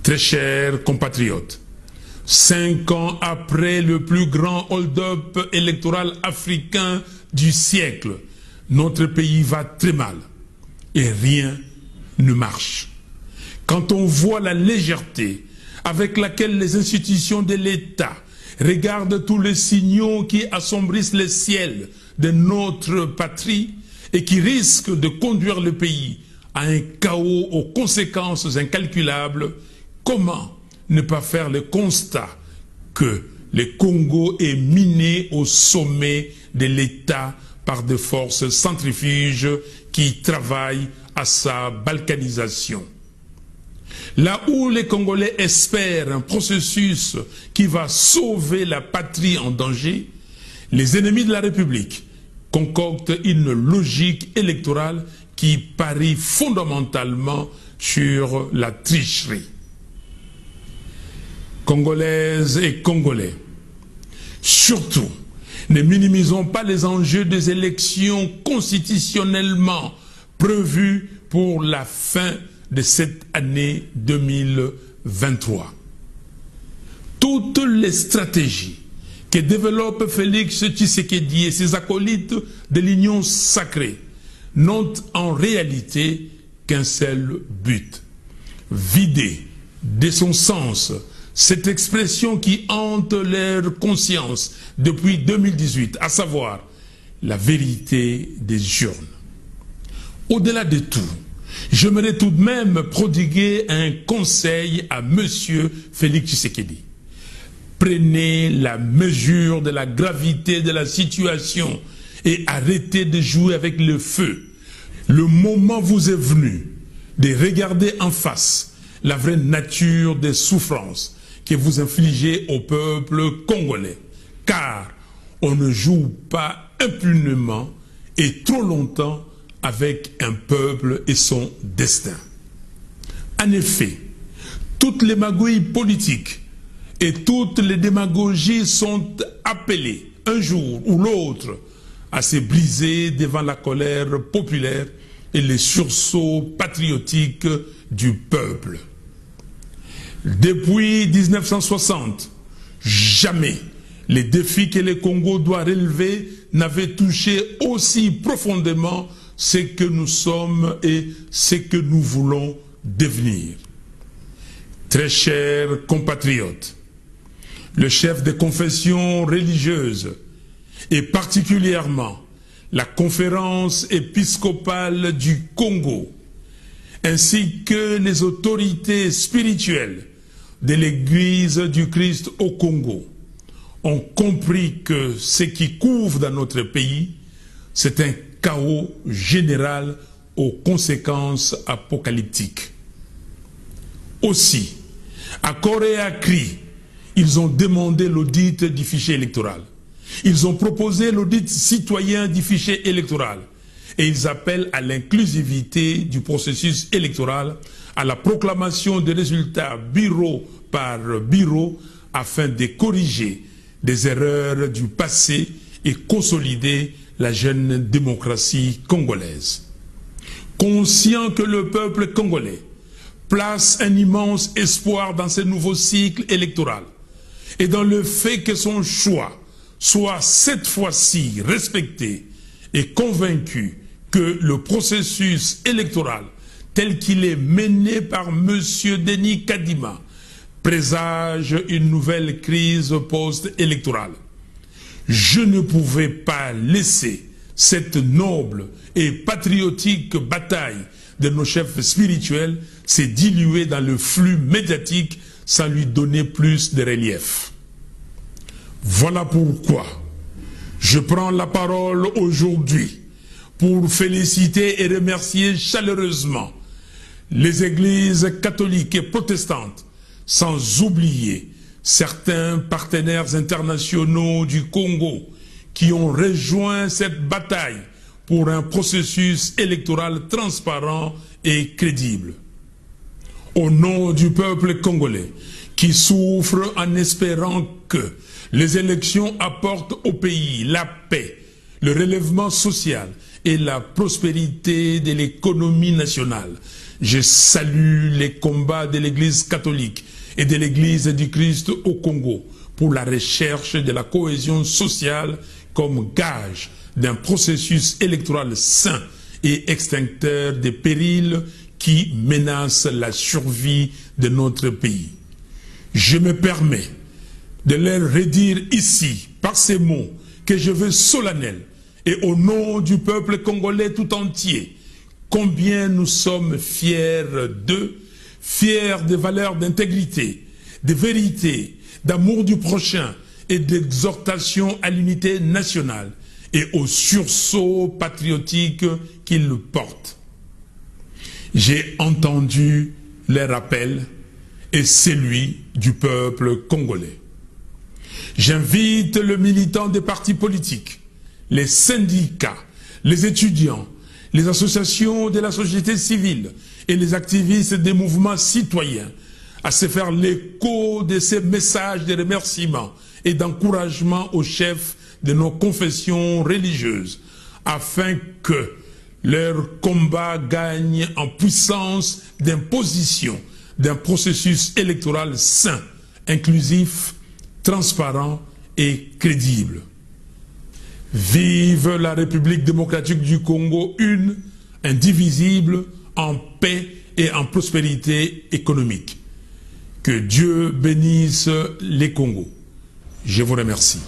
Très chers compatriotes, 5 ans après le plus grand hold-up électoral africain du siècle, notre pays va très mal et rien ne marche. Quand on voit la légèreté avec laquelle les institutions de l'État regardent tous les signaux qui assombrissent le ciel de notre patrie et qui risquent de conduire le pays à un chaos aux conséquences incalculables, comment ne pas faire le constat que le Congo est miné au sommet de l'État par des forces centrifuges qui travaillent à sa balkanisation. Là où les Congolais espèrent un processus qui va sauver la patrie en danger, les ennemis de la République concoctent une logique électorale qui parie fondamentalement sur la tricherie. Congolaises et Congolais, surtout, ne minimisons pas les enjeux des élections constitutionnellement prévues pour la fin de cette année 2023. Toutes les stratégies que développe Félix Tshisekedi et ses acolytes de l'Union sacrée n'ont en réalité qu'un seul but: vider de son sens cette expression qui hante leur conscience depuis 2018, à savoir la vérité des urnes. Au-delà de tout, j'aimerais tout de même prodiguer un conseil à monsieur Félix Tshisekedi. Prenez la mesure de la gravité de la situation et arrêtez de jouer avec le feu. Le moment vous est venu de regarder en face la vraie nature des souffrances que vous infligez au peuple congolais. Car on ne joue pas impunément et trop longtemps avec un peuple et son destin. En effet, toutes les magouilles politiques et toutes les démagogies sont appelées un jour ou l'autre à se briser devant la colère populaire et les sursauts patriotiques du peuple. Depuis 1960, jamais les défis que le Congo doit relever n'avaient touché aussi profondément ce que nous sommes et ce que nous voulons devenir. Très chers compatriotes, le chef des confessions religieuses et particulièrement la conférence épiscopale du Congo ainsi que les autorités spirituelles de l'Église du Christ au Congo ont compris que ce qui couvre dans notre pays, c'est un chaos général aux conséquences apocalyptiques. Aussi, à corps et à cri, ils ont demandé l'audit du fichier électoral. Ils ont proposé l'audit citoyen du fichier électoral. Et ils appellent à l'inclusivité du processus électoral, à la proclamation des résultats bureau par bureau, afin de corriger des erreurs du passé et consolider la jeune démocratie congolaise. Conscient que le peuple congolais place un immense espoir dans ce nouveau cycle électoral et dans le fait que son choix soit cette fois-ci respecté et convaincu que le processus électoral tel qu'il est mené par M. Denis Kadima présage une nouvelle crise post-électorale. Je ne pouvais pas laisser cette noble et patriotique bataille de nos chefs spirituels se diluer dans le flux médiatique sans lui donner plus de relief. Voilà pourquoi je prends la parole aujourd'hui pour féliciter et remercier chaleureusement les églises catholiques et protestantes, sans oublier certains partenaires internationaux du Congo qui ont rejoint cette bataille pour un processus électoral transparent et crédible. Au nom du peuple congolais qui souffre en espérant que les élections apportent au pays la paix, le relèvement social et la prospérité de l'économie nationale. Je salue les combats de l'Église catholique et de l'Église du Christ au Congo pour la recherche de la cohésion sociale comme gage d'un processus électoral sain et extincteur des périls qui menacent la survie de notre pays. Je me permets de leur redire ici, par ces mots, que je veux solennels, et au nom du peuple congolais tout entier, combien nous sommes fiers d'eux, fiers des valeurs d'intégrité, de vérité, d'amour du prochain et d'exhortation à l'unité nationale et au sursaut patriotique qu'ils portent. J'ai entendu leur appel et celui du peuple congolais. J'invite les militants des partis politiques, les syndicats, les étudiants, les associations de la société civile et les activistes des mouvements citoyens à se faire l'écho de ces messages de remerciement et d'encouragement aux chefs de nos confessions religieuses, afin que leur combat gagne en puissance d'imposition d'un processus électoral sain, inclusif, transparent et crédible. Vive la République démocratique du Congo, une, indivisible, en paix et en prospérité économique. Que Dieu bénisse les Congos. Je vous remercie.